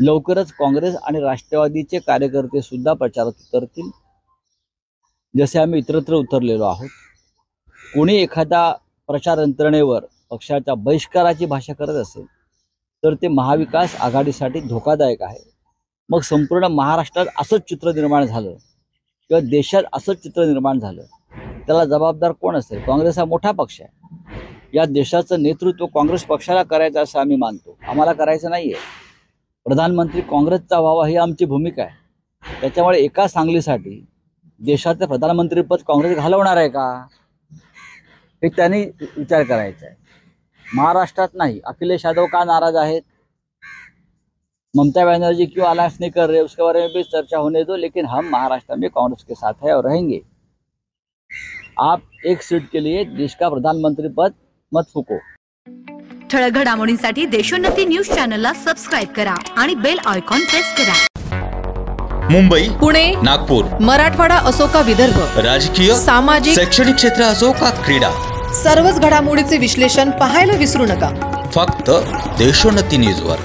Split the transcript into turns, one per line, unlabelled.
लवकरच काँग्रेस आणि राष्ट्रवादीचे कार्यकर्ते सुद्धा प्रचारात उतरतील, जसे आम्ही इतरत्र उतरलेलो आहोत। कोणी एखादा प्रचार यंत्रणेवर पक्षाच्या बहिष्काराची भाषा करत असेल तर ते महाविकास आघाडीसाठी धोकादायक आहे। मग संपूर्ण महाराष्ट्रात असंच चित्र निर्माण झालं किंवा देशात असंच चित्र निर्माण झालं, त्याला जबाबदार कोण असेल? काँग्रेस हा मोठा पक्ष आहे, या देशाचं नेतृत्व काँग्रेस पक्षाला करायचं असं आम्ही मानतो। आम्हाला करायचं नाहीये। प्रधानमंत्री काँग्रेसचा व्हावा ही आमची भूमिका आहे। त्याच्यामुळे एका सांगलीसाठी देशाचं प्रधानमंत्रीपद काँग्रेस घालवणार आहे का, हे त्यांनी विचार करायचा आहे। महाराष्ट्रात नाही। अखिलेश यादव का नाराज आहेत? ममता बनर्जी क्यों अलायंस नहीं कर रहे, उसके बारे में भी चर्चा होने दो, लेकिन हम महाराष्ट्र में कांग्रेस के साथ है और रहेंगे। आप एक सीट के लिए देश का प्रधानमंत्री पद मत फूको।
ठळक घडामोडींसाठी देशोन्नती न्यूज चॅनलला सबस्क्राइब करा आणि बेल आयकॉन प्रेस करा।
मुंबई,
पुणे,
नागपूर,
मराठवाडा असो का विदर्भ,
राजकीय,
सामाजिक,
शैक्षणिक क्षेत्र असो का क्रीडा,
सर्वच घडामोडीचे विश्लेषण पाहायला विसरू नका।
फक्त देशोन्नती न्यूजवर।